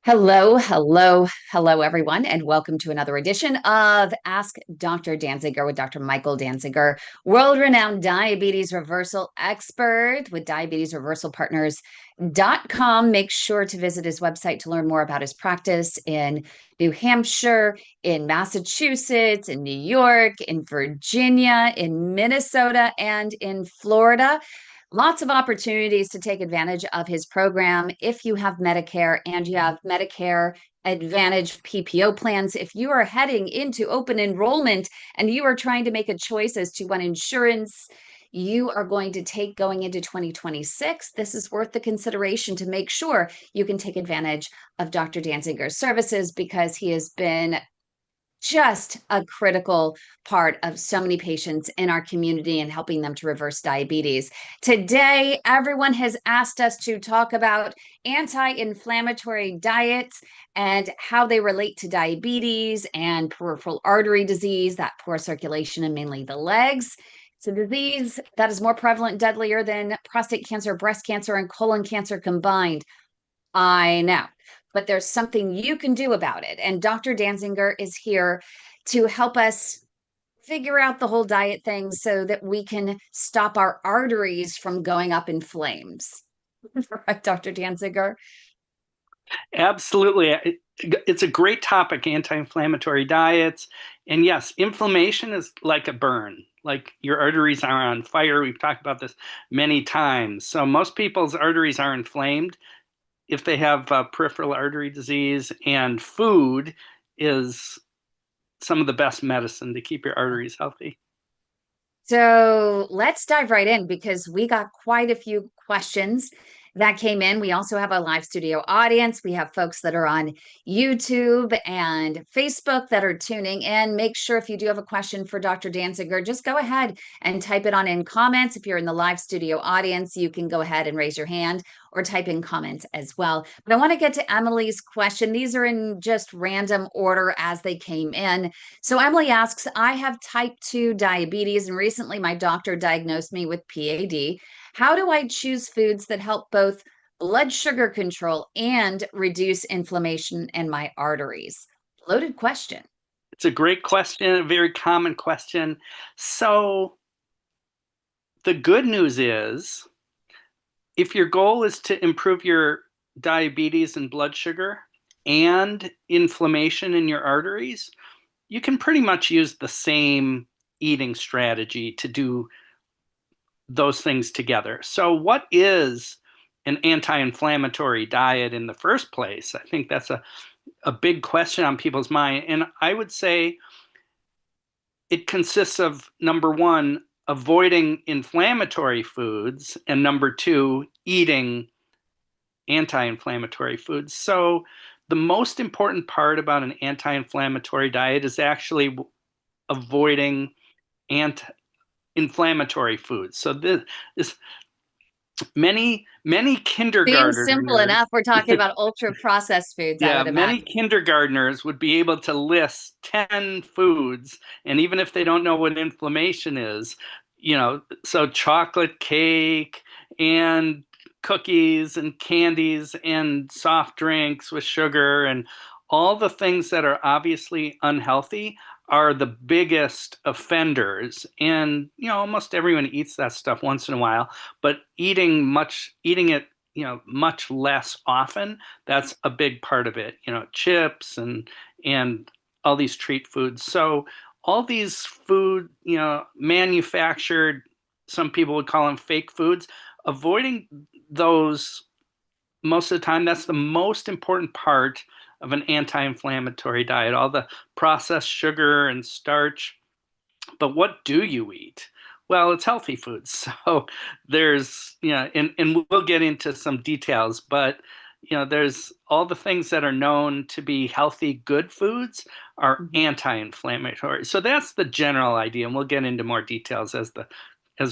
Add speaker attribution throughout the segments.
Speaker 1: Hello, hello, hello, everyone, and welcome to another edition of Ask Dr. Dansinger with Dr. Michael Dansinger, world-renowned diabetes reversal expert with diabetesreversalpartners.com. Make sure to visit his website to learn more about his practice in New Hampshire, in Massachusetts, in New York, in Virginia, in Minnesota, and in Florida. Lots of opportunities to take advantage of his program if you have Medicare and you have Medicare Advantage PPO plans. If you are heading into open enrollment and you are trying to make a choice as to what insurance you are going to take going into 2026, this is worth the consideration to make sure you can take advantage of Dr. Danzinger's services because he has been just a critical part of so many patients in our community and helping them to reverse diabetes. Today, everyone has asked us to talk about anti-inflammatory diets and how they relate to diabetes and peripheral artery disease, that poor circulation in mainly the legs. It's a disease that is more prevalent and deadlier than prostate cancer, breast cancer, and colon cancer combined. I know, but there's something you can do about it. And Dr. Danzinger is here to help us figure out the whole diet thing so that we can stop our arteries from going up in flames. Right, Dr. Danzinger?
Speaker 2: Absolutely. It's a great topic, anti-inflammatory diets. And yes, inflammation is like a burn, like your arteries are on fire. We've talked about this many times. So most people's arteries are inflamed if they have peripheral artery disease, and food is some of the best medicine to keep your arteries healthy.
Speaker 1: So let's dive right in because we got quite a few questions that came in. We also have a live studio audience. We have folks that are on YouTube and Facebook that are tuning in. Make sure if you do have a question for Dr. Danziger, just go ahead and type it on in comments. If you're in the live studio audience, you can go ahead and raise your hand or type in comments as well. But I want to get to Emily's question. These are in just random order as they came in. So Emily asks, I have type 2 diabetes, and recently my doctor diagnosed me with PAD. How do I choose foods that help both blood sugar control and reduce inflammation in my arteries? Loaded question.
Speaker 2: It's a great question, a very common question. So the good news is, if your goal is to improve your diabetes and blood sugar and inflammation in your arteries, you can pretty much use the same eating strategy to do those things together. So, what is an anti-inflammatory diet in the first place? I think that's a big question on people's mind. And I would say it consists of, number one, avoiding inflammatory foods, and number two, eating anti-inflammatory foods. So the most important part about an anti-inflammatory diet is actually avoiding anti-inflammatory foods. So this many
Speaker 1: Seems simple
Speaker 2: kindergartners,
Speaker 1: enough. We're talking about ultra processed foods, I
Speaker 2: yeah,
Speaker 1: would
Speaker 2: many
Speaker 1: imagine.
Speaker 2: kindergartners would be able to list 10 foods, and even if they don't know what inflammation is, so chocolate cake and cookies and candies and soft drinks with sugar and all the things that are obviously unhealthy are the biggest offenders. And almost everyone eats that stuff once in a while, but eating it much less often, that's a big part of it. Chips and all these treat foods. So all these food, manufactured, some people would call them fake foods, avoiding those most of the time, that's the most important part of an anti-inflammatory diet, all the processed sugar and starch. But what do you eat? Well, it's healthy foods. So there's, and we'll get into some details, but there's all the things that are known to be healthy, good foods are anti-inflammatory. So that's the general idea, and we'll get into more details as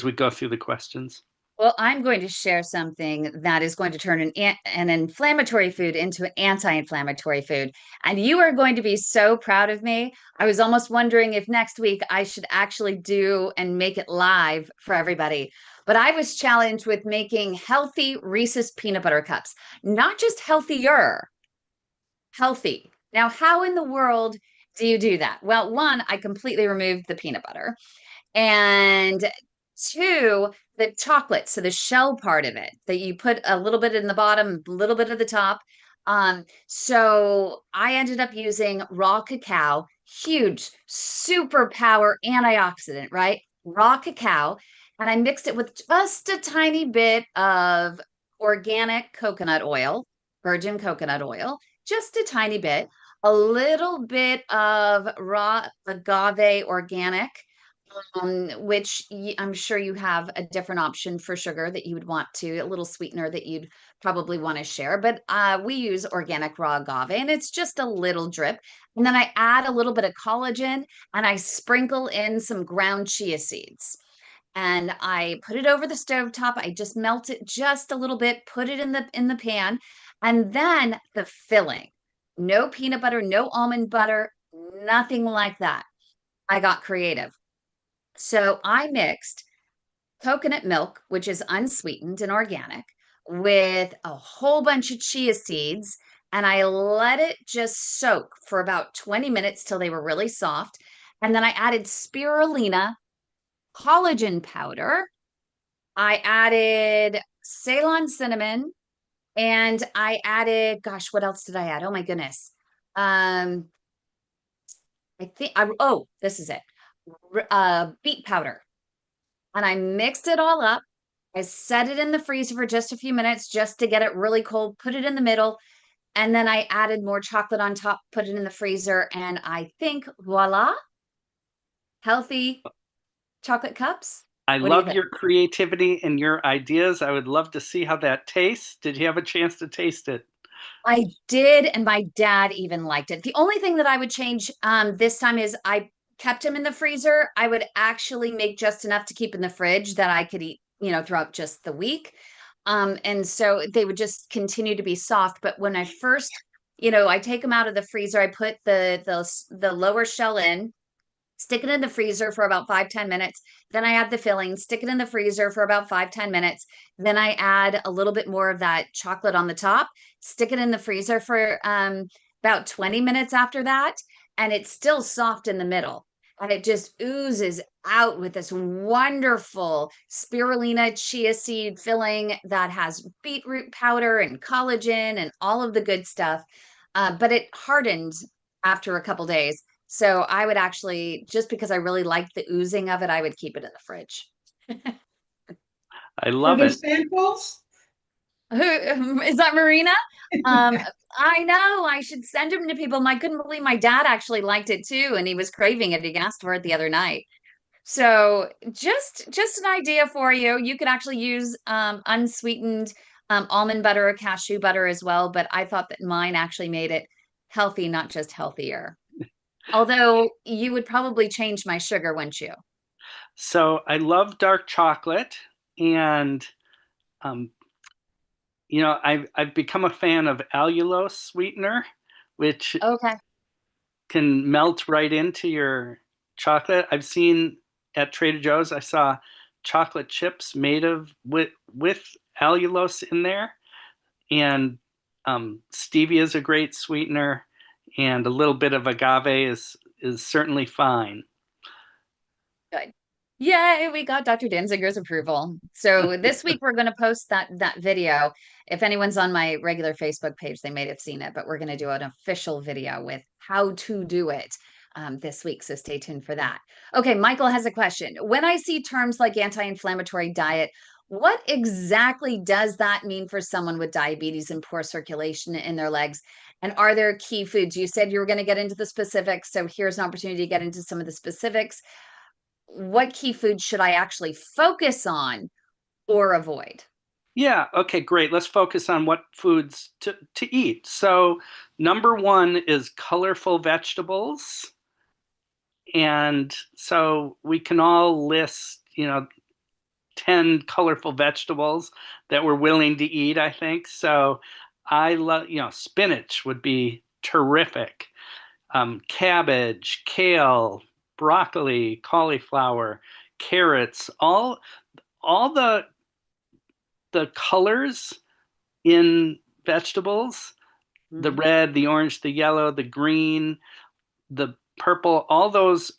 Speaker 2: we go through the questions.
Speaker 1: Well, I'm going to share something that is going to turn an inflammatory food into an anti-inflammatory food. And you are going to be so proud of me. I was almost wondering if next week I should actually do and make it live for everybody. But I was challenged with making healthy Reese's peanut butter cups, not just healthier, healthy. Now, how in the world do you do that? Well, one, I completely removed the peanut butter. And two, the chocolate, so the shell part of it that you put a little bit in the bottom, a little bit at the top. So I ended up using raw cacao, huge superpower antioxidant, right? Raw cacao. And I mixed it with just a tiny bit of organic coconut oil, virgin coconut oil, just a tiny bit, a little bit of raw agave organic, which I'm sure you have a different option for sugar that you would want to, a little sweetener that you'd probably want to share. But we use organic raw agave, and it's just a little drip. And then I add a little bit of collagen, and I sprinkle in some ground chia seeds. And I put it over the stove top. I just melt it just a little bit, put it in the pan, and then the filling. No peanut butter, no almond butter, nothing like that. I got creative. So I mixed coconut milk, which is unsweetened and organic, with a whole bunch of chia seeds, and I let it just soak for about 20 minutes till they were really soft. And then I added spirulina, collagen powder. I added Ceylon cinnamon, and I added, gosh, what else did I add? Oh my goodness. Um, oh, this is it. Beet powder. And I mixed it all up. I set it in the freezer for just a few minutes just to get it really cold, put it in the middle, and then I added more chocolate on top, put it in the freezer, and I think voila, healthy chocolate cups.
Speaker 2: I
Speaker 1: What do you
Speaker 2: love
Speaker 1: think?
Speaker 2: your creativity and your ideas. I would love to see how that tastes. Did you have a chance to taste it?
Speaker 1: I did, and my dad even liked it. The only thing that I would change this time is I kept him in the freezer. I would actually make just enough to keep in the fridge that I could eat, throughout just the week. And so they would just continue to be soft. But when I first, I take them out of the freezer, I put the lower shell in, stick it in the freezer for about 5-10 minutes. Then I add the filling, stick it in the freezer for about 5-10 minutes. Then I add a little bit more of that chocolate on the top, stick it in the freezer for about 20 minutes after that. And it's still soft in the middle. And it just oozes out with this wonderful spirulina chia seed filling that has beetroot powder and collagen and all of the good stuff. But it hardened after a couple days. So I would actually, just because I really like the oozing of it, I would keep it in the fridge.
Speaker 2: I
Speaker 3: Are
Speaker 2: love
Speaker 3: there
Speaker 2: it.
Speaker 3: samples?
Speaker 1: Who is that, Marina? Um, I know I should send them to people. I couldn't believe my dad actually liked it too, and he was craving it. He asked for it the other night. So just an idea for you. You could actually use unsweetened almond butter or cashew butter as well, but I thought that mine actually made it healthy, not just healthier. Although you would probably change my sugar, wouldn't you?
Speaker 2: So I love dark chocolate, and um, I've become a fan of allulose sweetener, which
Speaker 1: Okay.
Speaker 2: can melt right into your chocolate. I've seen at Trader Joe's, I saw chocolate chips made of with allulose in there, and stevia is a great sweetener, and a little bit of agave is certainly fine.
Speaker 1: Good. Yay, we got Dr. Dansinger's approval. So this week we're going to post that video. If anyone's on my regular Facebook page, they may have seen it, but we're going to do an official video with how to do it this week. So stay tuned for that. Okay, Michael has a question. When I see terms like anti-inflammatory diet, what exactly does that mean for someone with diabetes and poor circulation in their legs? And are there key foods? You said you were going to get into the specifics, so here's an opportunity to get into some of the specifics. What key foods should I actually focus on or avoid?
Speaker 2: Yeah, okay, great. Let's focus on what foods to eat. So, number one is colorful vegetables. And so we can all list, 10 colorful vegetables that we're willing to eat, I think. So I love, spinach would be terrific. Cabbage, kale, broccoli, cauliflower, carrots, all the colors in vegetables the
Speaker 1: Mhm.
Speaker 2: red, the orange, the yellow, the green, the purple, all those,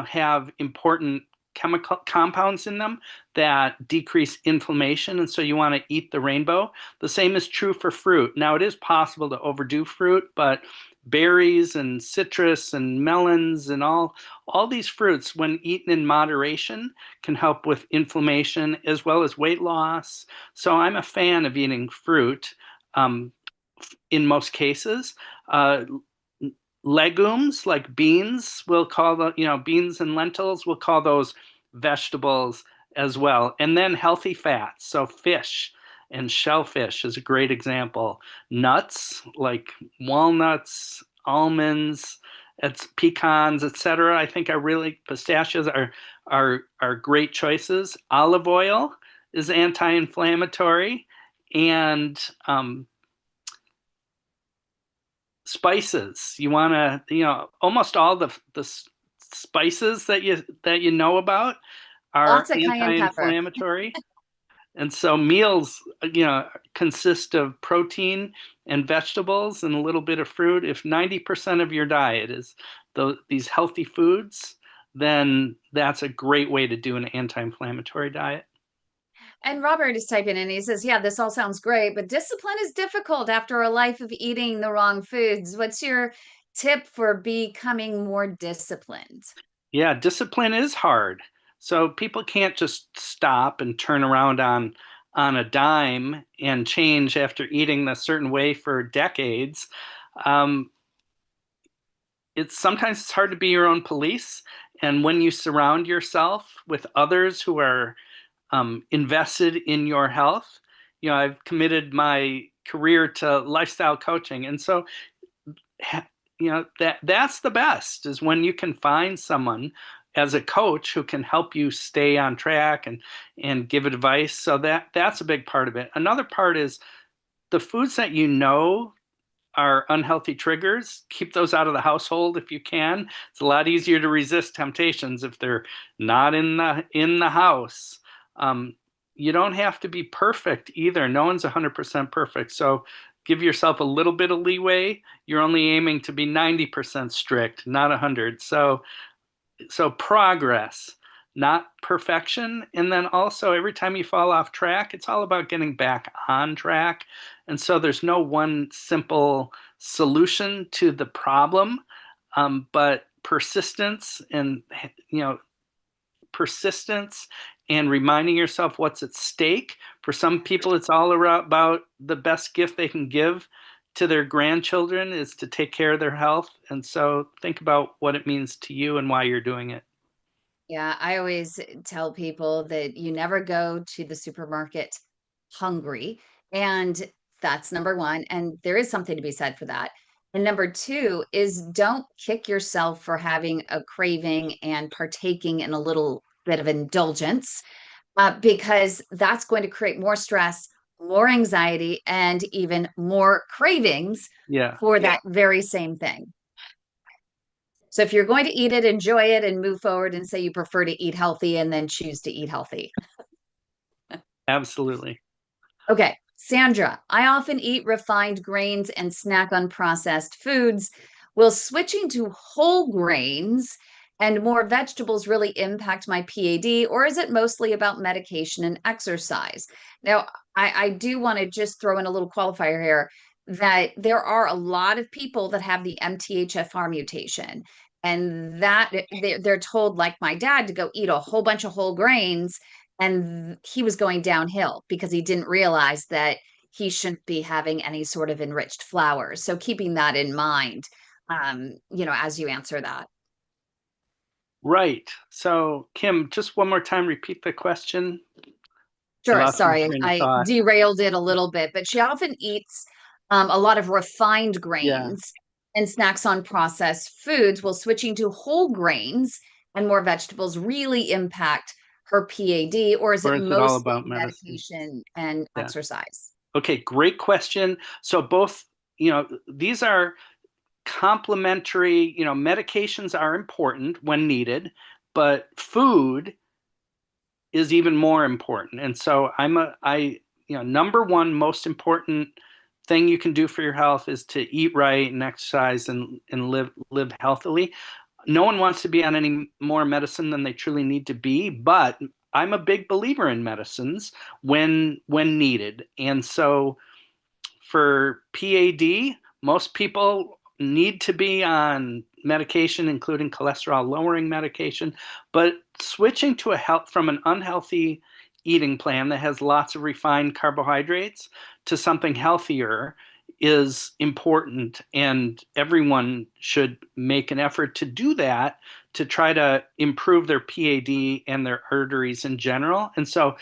Speaker 2: have important chemical compounds in them that decrease inflammation. And so you want to eat the rainbow. The same is true for fruit. Now, it is possible to overdo fruit, but berries and citrus and melons and all these fruits, when eaten in moderation, can help with inflammation as well as weight loss. So I'm a fan of eating fruit um, in most cases. Uh, Legumes like beans, we'll call the, beans and lentils, we'll call those vegetables as well. And then healthy fats. So fish and shellfish is a great example. Nuts like walnuts, almonds, it's pecans, etc. I think are really pistachios are great choices. Olive oil is anti-inflammatory, and spices. You want to, almost all the spices that you know about are
Speaker 1: Lots of cayenne pepper.
Speaker 2: anti-inflammatory. And so meals, consist of protein and vegetables and a little bit of fruit. If 90% of your diet is these healthy foods, then that's a great way to do an anti-inflammatory diet.
Speaker 1: And Robert is typing in, he says, yeah, this all sounds great, but discipline is difficult after a life of eating the wrong foods. What's your tip for becoming more disciplined?
Speaker 2: Yeah, discipline is hard. So people can't just stop and turn around on a dime and change after eating a certain way for decades. Um, it's hard to be your own police, and when you surround yourself with others who are invested in your health, I've committed my career to lifestyle coaching, and so that's the best, is when you can find someone as a coach who can help you stay on track and give advice. So that's a big part of it. Another part is the foods that are unhealthy triggers, keep those out of the household if you can. It's a lot easier to resist temptations if they're not in the house. um, you don't have to be perfect either. No one's 100% perfect, so give yourself a little bit of leeway. You're only aiming to be 90% strict, not 100. So progress, not perfection. And then also, every time you fall off track, it's all about getting back on track. And so there's no one simple solution to the problem, but you know, persistence and reminding yourself what's at stake. For some people, it's all about the best gift they can give to their grandchildren is to take care of their health. And so think about what it means to you and why you're doing it.
Speaker 1: Yeah, I always tell people that you never go to the supermarket hungry. And that's number one. And there is something to be said for that. And number two is don't kick yourself for having a craving and partaking in a little bit of indulgence, because that's going to create more stress, more anxiety, and even more cravings
Speaker 2: Yeah.
Speaker 1: for that very same thing. So if you're going to eat it, enjoy it and move forward and say you prefer to eat healthy and then choose to eat healthy.
Speaker 2: Absolutely.
Speaker 1: Okay, Sandra, I often eat refined grains and snack on processed foods. Will switching to whole grains and more vegetables really impact my PAD, or is it mostly about medication and exercise? Now, I do want to just throw in a little qualifier here that there are a lot of people that have the MTHFR mutation, and that they're told, like my dad, to go eat a whole bunch of whole grains, and he was going downhill because he didn't realize that he shouldn't be having any sort of enriched flours. So keeping that in mind, as you answer that.
Speaker 2: Right. So, Kim, just one more time, repeat the question. I
Speaker 1: Sure,
Speaker 2: lost my
Speaker 1: sorry,
Speaker 2: train of
Speaker 1: I
Speaker 2: thought.
Speaker 1: derailed it a little bit, but she often eats a lot of refined
Speaker 2: Yeah.
Speaker 1: grains and snacks on processed foods, while switching to whole grains and more vegetables really impact her PAD, or is it
Speaker 2: Or is it all
Speaker 1: mostly
Speaker 2: about medicine?
Speaker 1: medication and
Speaker 2: Yeah.
Speaker 1: exercise?
Speaker 2: Okay, great question. So both, these are complementary, medications are important when needed, but food is even more important. And so number one most important thing you can do for your health is to eat right and exercise and live healthily. No one wants to be on any more medicine than they truly need to be, but I'm a big believer in medicines when needed. And so for PAD, most people need to be on medication, including cholesterol lowering medication, but switching to a health from an unhealthy eating plan that has lots of refined carbohydrates to something healthier is important, and everyone should make an effort to do that to try to improve their PAD and their arteries in general. And so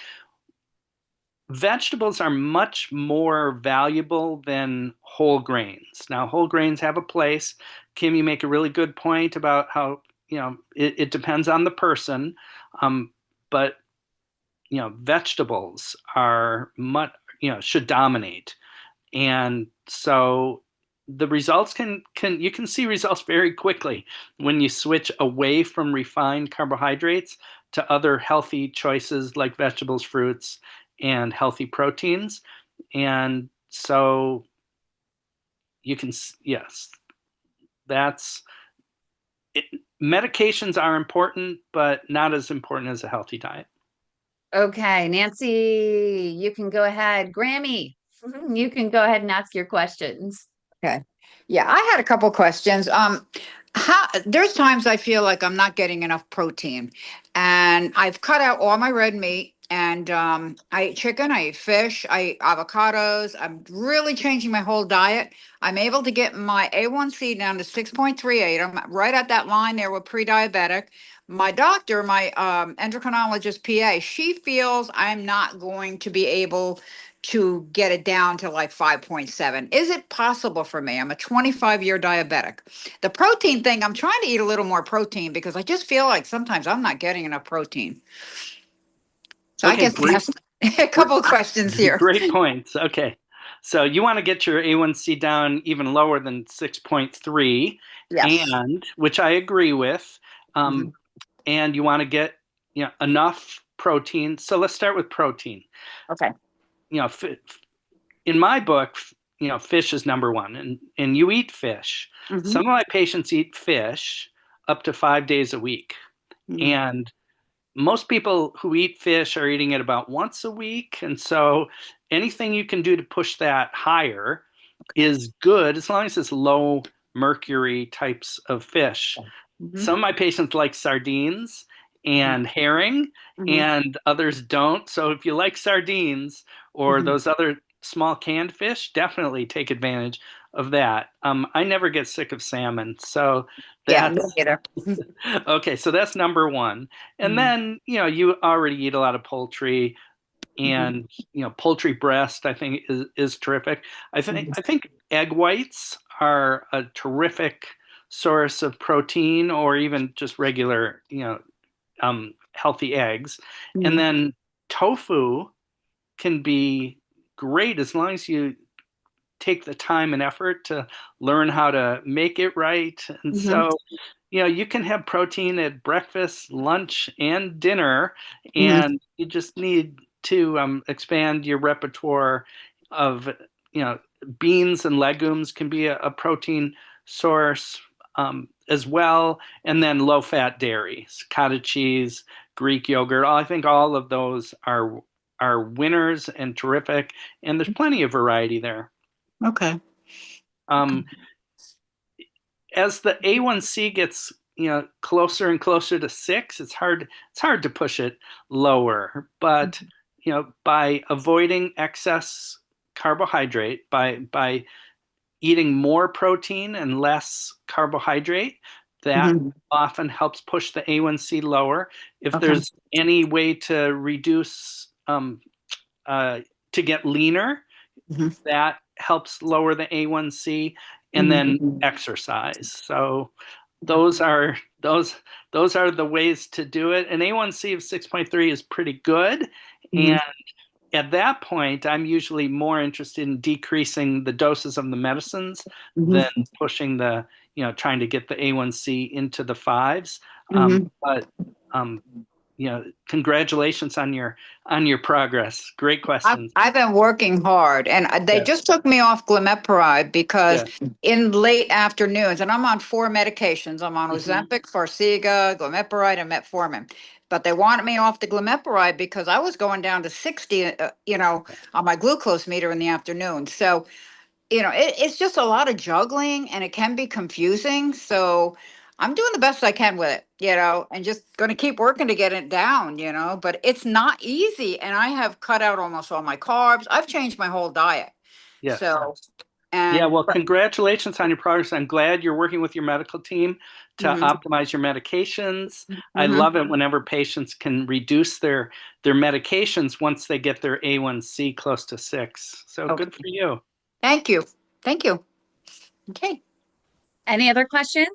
Speaker 2: vegetables are much more valuable than whole grains. Now, whole grains have a place. Kim, you make a really good point about how, it depends on the person. But, vegetables are much, should dominate. And so the results you can see results very quickly when you switch away from refined carbohydrates to other healthy choices like vegetables, fruits, and healthy proteins. And so you can, yes, that's it. Medications are important, but not as important as a healthy diet.
Speaker 1: Okay, Nancy, you can go ahead. Grammy, you can go ahead and ask your questions.
Speaker 3: Okay. Yeah, I had a couple questions. There's times I feel like I'm not getting enough protein, and I've cut out all my red meat, and I eat chicken, I eat fish, I eat avocados. I'm really changing my whole diet. I'm able to get my A1C down to 6.38. I'm right at that line there with pre-diabetic. My doctor, my endocrinologist PA, she feels I'm not going to be able to get it down to like 5.7. Is it possible for me? I'm a 25-year diabetic. The protein thing, I'm trying to eat a little more protein because I just feel like sometimes I'm not getting enough protein. So I
Speaker 2: Okay,
Speaker 3: guess
Speaker 2: great.
Speaker 3: that's a couple of questions here.
Speaker 2: Great points. Okay. So you want to get your A1C down even lower than 6.3,
Speaker 3: Yes.
Speaker 2: and which I agree with.
Speaker 3: Mhm.
Speaker 2: And you want to get enough protein. So let's start with protein.
Speaker 3: Okay.
Speaker 2: You know, in my book, fish is number one, and you eat fish.
Speaker 3: Mhm.
Speaker 2: Some of my patients eat fish up to 5 days a week,
Speaker 3: Mhm.
Speaker 2: and most people who eat fish are eating it about once a week. And so anything you can do to push that higher is good as long as it's low mercury types of fish.
Speaker 3: Mhm.
Speaker 2: Some of my patients like sardines
Speaker 3: Mhm.
Speaker 2: and herring,
Speaker 3: Mhm.
Speaker 2: and others don't. So if you like sardines or
Speaker 3: Mhm.
Speaker 2: those other small canned fish, definitely take advantage of that. I never get sick of salmon. So
Speaker 3: Yeah, me
Speaker 2: that's
Speaker 3: neither.
Speaker 2: okay. So that's number one. And
Speaker 3: Mhm.
Speaker 2: then, you already eat a lot of poultry,
Speaker 3: Mhm.
Speaker 2: and poultry breast I think is terrific. I think egg whites are a terrific source of protein, or even just regular healthy eggs. And
Speaker 3: Mhm.
Speaker 2: then tofu can be great as long as you take the time and effort to learn how to make it right. And
Speaker 3: Mhm.
Speaker 2: so you can have protein at breakfast, lunch, and dinner,
Speaker 3: Mhm.
Speaker 2: and you just need to expand your repertoire of, you know, beans and legumes can be a protein source as well, and then low-fat dairies, cottage cheese, Greek yogurt. I think all of those are winners and terrific, and there's plenty of variety there.
Speaker 3: Okay.
Speaker 2: Um, as the A1C gets closer and closer to 6, it's hard to push it lower. But by avoiding excess carbohydrate, by eating more protein and less carbohydrate, that
Speaker 3: Mhm.
Speaker 2: often helps push the A1C lower. If
Speaker 3: Okay.
Speaker 2: there's any way to reduce uh, to get leaner,
Speaker 3: Mhm.
Speaker 2: that helps lower the A1C, and then
Speaker 3: Mhm.
Speaker 2: exercise. So those are those are the ways to do it. An A1C of 6.3 is pretty good.
Speaker 3: Mhm.
Speaker 2: And at that point, I'm usually more interested in decreasing the doses of the medicines than
Speaker 3: Mhm.
Speaker 2: pushing trying to get the A1C into the fives.
Speaker 3: Mhm.
Speaker 2: But congratulations on your progress. Great questions.
Speaker 3: I've been working hard, and they
Speaker 2: Yeah.
Speaker 3: just took me off glimepiride because
Speaker 2: Yeah.
Speaker 3: in late afternoons, and I'm on 4 medications. I'm on
Speaker 2: Mhm.
Speaker 3: Ozempic, Farxiga, glimepiride, and metformin. But they wanted me off the glimepiride because I was going down to 60, on my glucose meter in the afternoon. So it's just a lot of juggling and it can be confusing. So I'm doing the best I can with it, and just going to keep working to get it down, but it's not easy. And I have cut out almost all my carbs. I've changed my whole diet.
Speaker 2: Yes.
Speaker 3: So,
Speaker 2: Yeah,
Speaker 3: and,
Speaker 2: well, congratulations on your progress. I'm glad you're working with your medical team to
Speaker 3: hmm
Speaker 2: optimize your medications. I
Speaker 3: hmm
Speaker 2: love it whenever patients can reduce their medications once they get their A1C close to 6. So good
Speaker 3: okay.
Speaker 2: for you.
Speaker 3: Thank you. Thank you. Okay.
Speaker 1: Any other questions?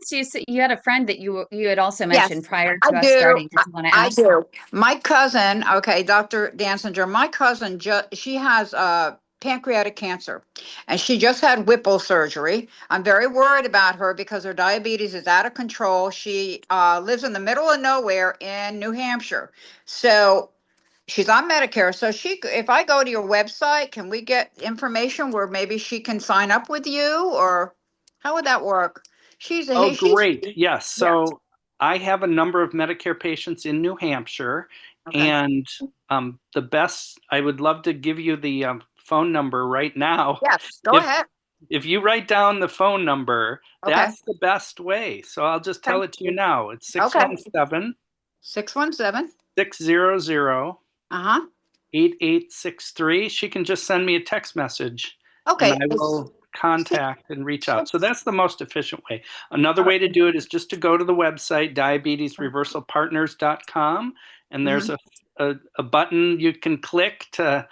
Speaker 1: You had a friend that you had also mentioned
Speaker 3: Yes,
Speaker 1: prior
Speaker 3: I
Speaker 1: to us
Speaker 3: do.
Speaker 1: starting. Did you want to
Speaker 3: I
Speaker 1: ask?
Speaker 3: do. My cousin, okay, Dr. Dansinger, my cousin, she has pancreatic cancer and she just had Whipple surgery. I'm very worried about her because her diabetes is out of control. She lives in the middle of nowhere in New Hampshire. So she's on Medicare. So if I go to your website, can we get information where maybe she can sign up with you, or how would that work?
Speaker 2: Oh,
Speaker 3: She's,
Speaker 2: great. Yes.
Speaker 3: yeah.
Speaker 2: So I have a number of Medicare patients in New Hampshire,
Speaker 3: Okay.
Speaker 2: and I would love to give you the phone number right now.
Speaker 3: Yes, go
Speaker 2: If
Speaker 3: ahead.
Speaker 2: if you write down the phone number,
Speaker 3: Okay.
Speaker 2: that's the best way. So I'll just
Speaker 3: Okay.
Speaker 2: tell it to you now. It's
Speaker 3: Okay.
Speaker 2: 617
Speaker 3: 617.
Speaker 2: 600
Speaker 3: Uh-huh.
Speaker 2: 8863. She can just send me a text message and
Speaker 3: Okay.
Speaker 2: I
Speaker 3: It's
Speaker 2: will contact and reach out. So
Speaker 3: six.
Speaker 2: that's the most efficient way. Another way to do it is just to go to the website, diabetesreversalpartners.com, and there's
Speaker 3: Mm-hmm.
Speaker 2: a button you can click to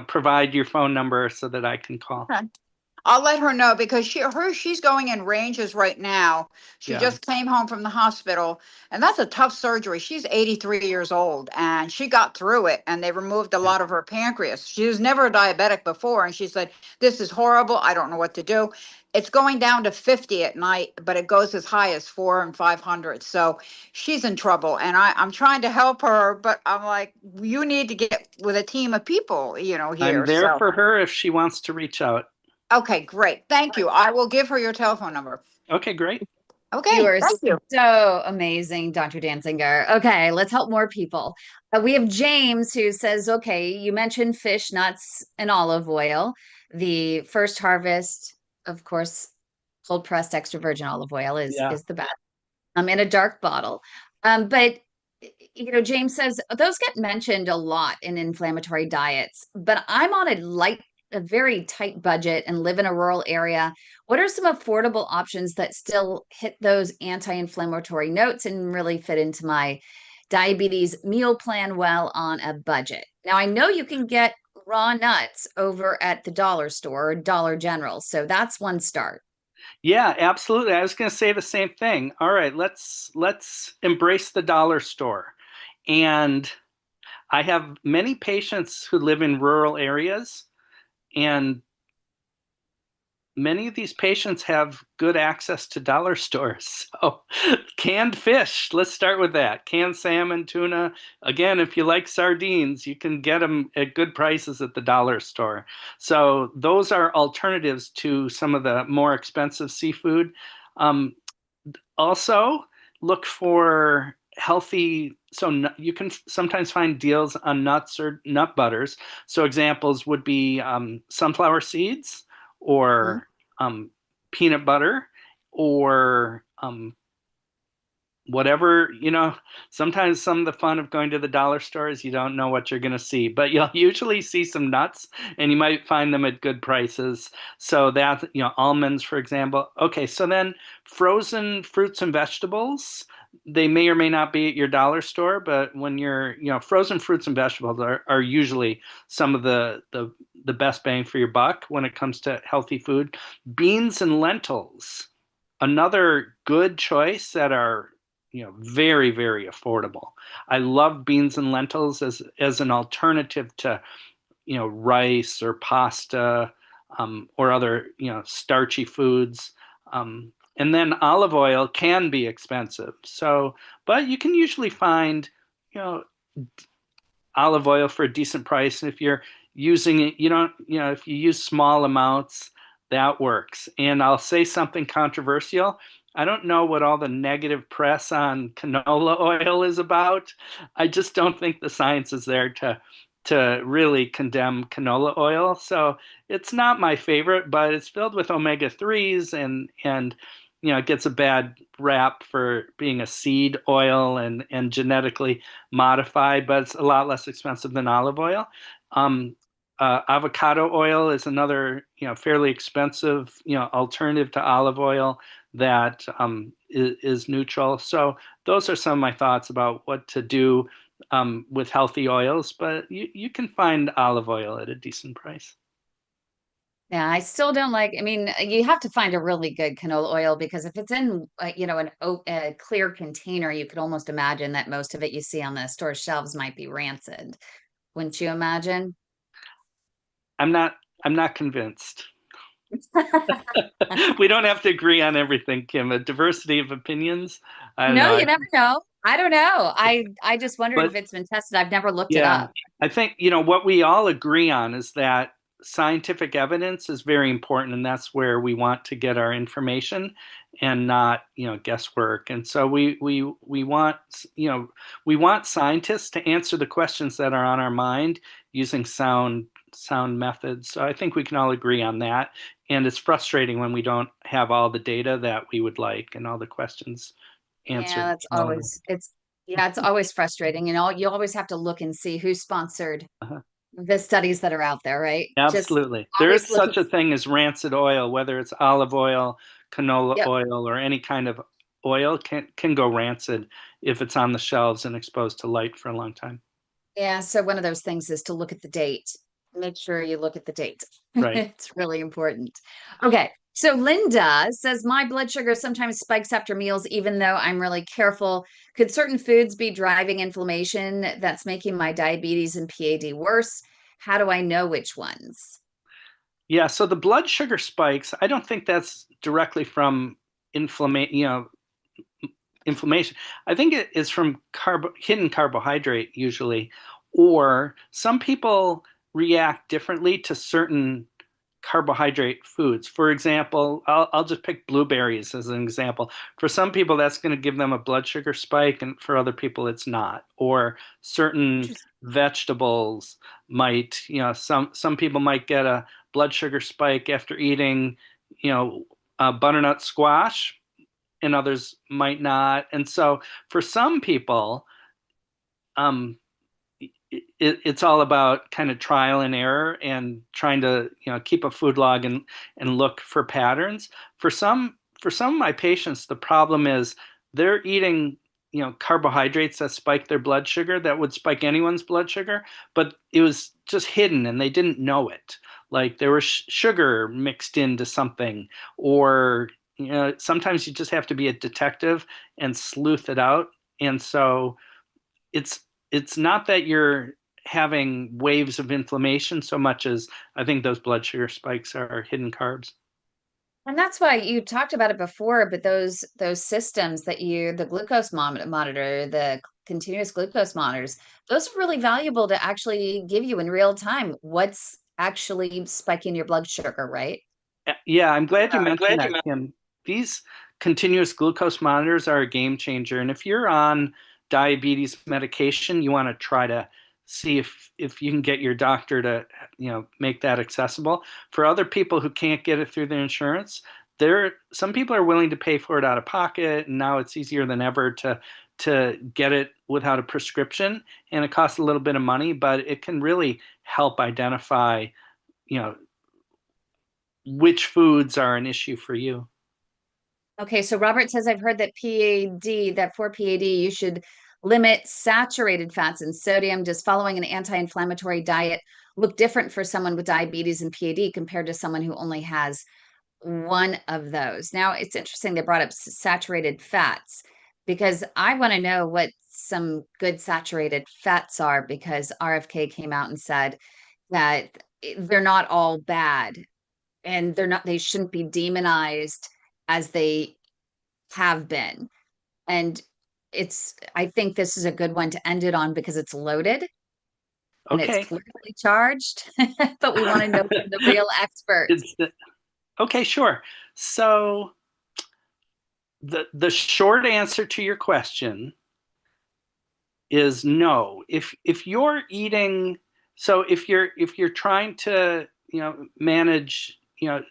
Speaker 2: provide your phone number so that I can call.
Speaker 3: Okay. I'll let her know because she's going in ranges right now. She
Speaker 2: Yeah.
Speaker 3: just came home from the hospital, and that's a tough surgery. She's 83 years old and she got through it, and they removed a
Speaker 2: Yeah.
Speaker 3: lot of her pancreas. She was never a diabetic before, and she said, "This is horrible. I don't know what to do." It's going down to 50 at night, but it goes as high as 4 and 500. So she's in trouble, and I'm trying to help her, but I'm like, you need to get with a team of people,
Speaker 2: I'm
Speaker 3: here.
Speaker 2: there
Speaker 3: So
Speaker 2: for her if she wants to reach out.
Speaker 3: okay, great. Thank you. I will give her your telephone number.
Speaker 2: Okay, great.
Speaker 1: You
Speaker 3: Okay,
Speaker 1: are
Speaker 3: thank you.
Speaker 1: so amazing, Dr. Danziger. Okay, let's help more people. We have James who says, okay, you mentioned fish, nuts, and olive oil. The First Harvest, of course, cold pressed extra virgin olive oil is
Speaker 2: Yeah.
Speaker 1: is the best. In a dark bottle. But James says those get mentioned a lot in inflammatory diets, but I'm on a very tight budget and live in a rural area. What are some affordable options that still hit those anti-inflammatory notes and really fit into my diabetes meal plan well on a budget? Now, I know you can get raw nuts over at the dollar store or Dollar General, so that's one start.
Speaker 2: Yeah, absolutely. I was going to say the same thing. All right, let's embrace the dollar store. And I have many patients who live in rural areas, and many of these patients have good access to dollar stores. So, canned fish, let's start with that. Canned salmon, tuna. Again, if you like sardines, you can get them at good prices at the dollar store. So, those are alternatives to some of the more expensive seafood. Um, Also, look for healthy. So, you can sometimes find deals on nuts or nut butters. So, examples would be sunflower seeds
Speaker 3: Mhm.
Speaker 2: or peanut butter or whatever, sometimes some of the fun of going to the dollar store is you don't know what you're going to see, but you'll usually see some nuts and you might find them at good prices. So that, almonds, for example. Okay, so then frozen fruits and vegetables, they may or may not be at your dollar store, but when frozen fruits and vegetables are usually some of the best bang for your buck when it comes to healthy food. Beans and lentils, another good choice that are very, very affordable. I love beans and lentils as an alternative to rice or pasta or other starchy foods. And then olive oil can be expensive. So, but you can usually find, you know, olive oil for a decent price. And if you're using it, you don't, if you use small amounts, that works. And I'll say something controversial. I don't know what all the negative press on canola oil is about. I just don't think the science is there to really condemn canola oil. So it's not my favorite, but it's filled with omega 3s and it gets a bad rap for being a seed oil and genetically modified, but it's a lot less expensive than olive oil. Um, Avocado oil is another, fairly expensive, alternative to olive oil that is neutral. So those are some of my thoughts about what to do with healthy oils, but you can find olive oil at a decent price.
Speaker 1: Yeah, I still don't like, I mean, you have to find a really good canola oil because if it's in, a clear container, you could almost imagine that most of it you see on the store shelves might be rancid. Wouldn't you imagine?
Speaker 2: I'm not I'm not convinced. We don't have to agree on everything, Kim. A diversity of opinions. I don't
Speaker 1: No,
Speaker 2: know.
Speaker 1: you never know. I don't know. I just wondered if
Speaker 2: But
Speaker 1: it's been tested. I've never looked it
Speaker 2: yeah,
Speaker 1: up.
Speaker 2: I think, what we all agree on is that scientific evidence is very important, and that's where we want to get our information and not, guesswork. And so we want, we want scientists to answer the questions that are on our mind using sound methods. So I think we can all agree on that. And it's frustrating when we don't have all the data that we would like and all the questions
Speaker 1: Yeah,
Speaker 2: answered.
Speaker 1: that's always it's always frustrating. You always have to look and see who sponsored
Speaker 2: Uh-huh.
Speaker 1: the studies that are out there, right? Just
Speaker 2: Absolutely. There
Speaker 1: always
Speaker 2: is
Speaker 1: looking.
Speaker 2: such a thing as rancid oil, whether it's olive oil, canola
Speaker 1: Yep.
Speaker 2: oil, or any kind of oil can go rancid if it's on the shelves and exposed to light for a long time.
Speaker 1: Yeah, so one of those things is to look at the date. Make sure you look at the date.
Speaker 2: Right.
Speaker 1: It's really important. Okay. So Linda says my blood sugar sometimes spikes after meals, even though I'm really careful. Could certain foods be driving inflammation that's making my diabetes and PAD worse? How do I know which ones?
Speaker 2: Yeah, so the blood sugar spikes, I don't think that's directly from inflammation, inflammation. I think it is from hidden carbohydrate usually, or some people react differently to certain carbohydrate foods. For example, I'll just pick blueberries as an example. For some people, that's going to give them a blood sugar spike, and for other people, it's not. Or certain
Speaker 1: Interesting.
Speaker 2: vegetables might, some people might get a blood sugar spike after eating, butternut squash, and others might not. And so for some people, um, it's all about kind of trial and error and trying to keep a food log and look for patterns. For some of my patients, the problem is they're eating carbohydrates that spike their blood sugar, that would spike anyone's blood sugar, but it was just hidden and they didn't know it. Like there was sugar mixed into something, or sometimes you just have to be a detective and sleuth it out. And so it's it's not that you're having waves of inflammation so much as I think those blood sugar spikes are hidden carbs.
Speaker 1: And that's why you talked about it before, but those systems that the glucose monitor, the continuous glucose monitors, those are really valuable to actually give you in real time what's actually spiking your blood sugar, right?
Speaker 2: Yeah, I'm glad you
Speaker 1: I'm
Speaker 2: mentioned
Speaker 1: glad you
Speaker 2: that,
Speaker 1: mentioned.
Speaker 2: Kim. These continuous glucose monitors are a game changer. And if you're on diabetes medication, you want to try to see if you can get your doctor to, make that accessible. For other people who can't get it through their insurance, some people are willing to pay for it out of pocket, and now it's easier than ever to get it without a prescription. And it costs a little bit of money, but it can really help identify, you know, which foods are an issue for you.
Speaker 1: Okay, so Robert says I've heard that that for PAD, you should limit saturated fats and sodium. Does following an anti-inflammatory diet look different for someone with diabetes and PAD compared to someone who only has one of those? Now, it's interesting they brought up saturated fats because I want to know what some good saturated fats are because RFK came out and said that they're not all bad and they shouldn't be demonized as they have been. And I think this is a good one to end it on because it's loaded and it's
Speaker 2: Okay.
Speaker 1: politically charged, but we want to know from the real expert.
Speaker 2: Okay, sure. So the short answer to your question is no. If you're eating, so if you're trying to, manage,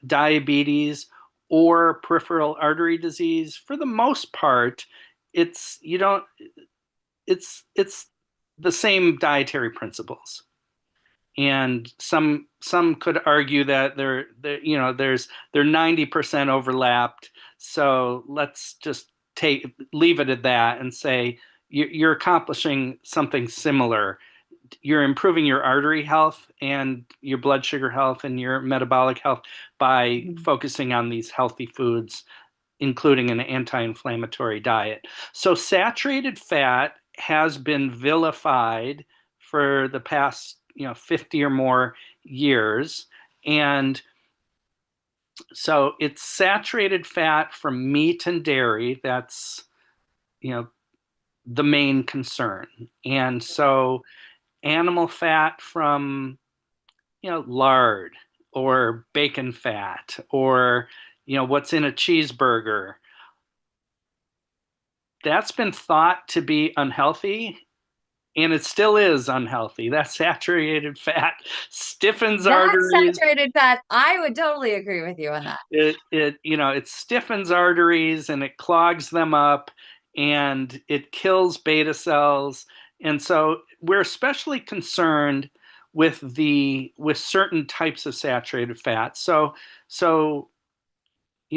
Speaker 2: diabetes or peripheral artery disease, for the most part, it's you don't it's the same dietary principles. And some could argue that they're 90% overlapped. So let's just leave it at that and say you're accomplishing something similar. You're improving your artery health and your blood sugar health and your metabolic health by focusing on these healthy foods, including an anti-inflammatory diet. So saturated fat has been vilified for the past 50 or more years. And so it's saturated fat from meat and dairy that's the main concern. And so animal fat from lard or bacon fat or what's in a cheeseburger, that's been thought to be unhealthy, and it still is unhealthy. That saturated fat stiffens
Speaker 1: That's
Speaker 2: arteries.
Speaker 1: saturated fat. I would totally agree with you on that.
Speaker 2: It stiffens arteries and it clogs them up and it kills beta cells. And so we're especially concerned with certain types of saturated fat. So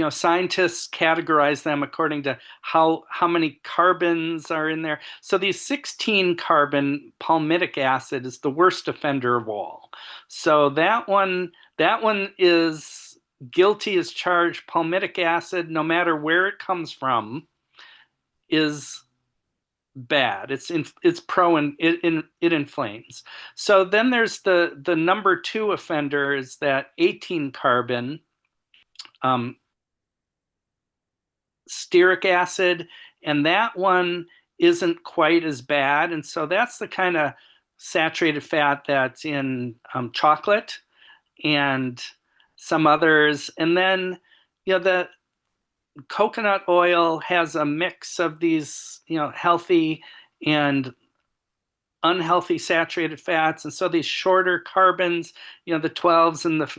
Speaker 2: scientists categorize them according to how many carbons are in there. So these 16 carbon palmitic acid is the worst offender of all. So that one is guilty as charged. Palmitic acid, no matter where it comes from, is bad. It's pro and it inflames. So then there's the number two offender is that 18 carbon stearic acid, and that one isn't quite as bad. And so that's the kind of saturated fat that's in chocolate and some others. And then, the coconut oil has a mix of these, healthy and unhealthy saturated fats. And so these shorter carbons, the 12s and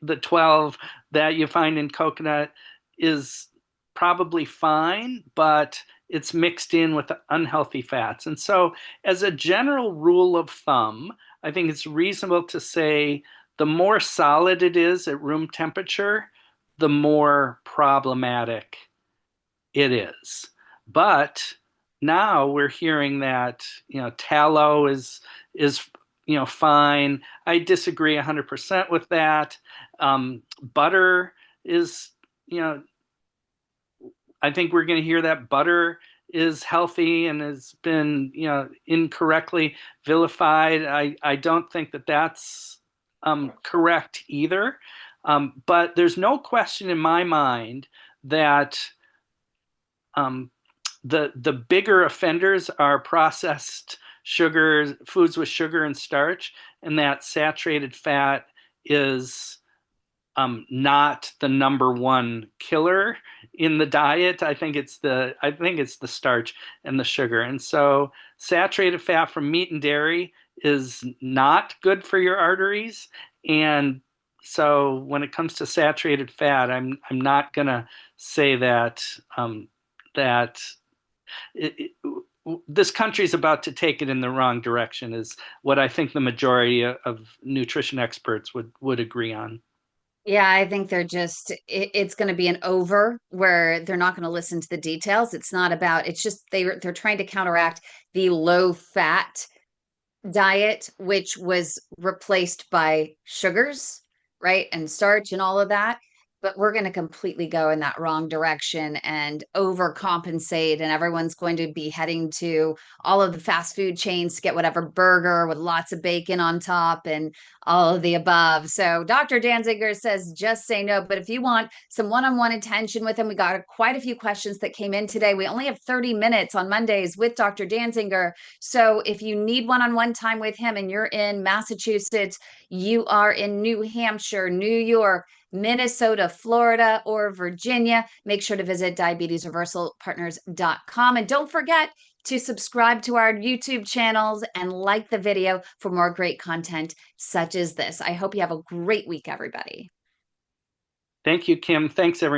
Speaker 2: the 12 that you find in coconut is probably fine, but it's mixed in with the unhealthy fats. And so as a general rule of thumb, I think it's reasonable to say the more solid it is at room temperature, the more problematic it is. But now we're hearing that tallow is fine. I disagree 100% with that. Butter is I think we're going to hear that butter is healthy and has been incorrectly vilified. I don't think that that's correct either. But there's no question in my mind that the bigger offenders are processed sugars, foods with sugar and starch, and that saturated fat is not the number one killer in the diet. I think it's the starch and the sugar. And so saturated fat from meat and dairy is not good for your arteries. And so when it comes to saturated fat, I'm not gonna say that that this country is about to take it in the wrong direction, is what I think the majority of nutrition experts would agree on.
Speaker 1: Yeah, I think it's going to be an over where they're not going to listen to the details. It's not about, it's just they're trying to counteract the low fat diet, which was replaced by sugars, right? And starch and all of that. But we're going to completely go in that wrong direction and overcompensate. And everyone's going to be heading to all of the fast food chains to get whatever burger with lots of bacon on top and all of the above. So Dr. Dansinger says just say no. But if you want some one-on-one attention with him, we got quite a few questions that came in today. We only have 30 minutes on Mondays with Dr. Dansinger. So if you need one-on-one time with him and you're in Massachusetts, you are in New Hampshire, New York, Minnesota, Florida, or Virginia, make sure to visit diabetesreversalpartners.com. And don't forget to subscribe to our YouTube channels and like the video for more great content such as this. I hope you have a great week, everybody.
Speaker 2: Thank you, Kim. Thanks, everyone.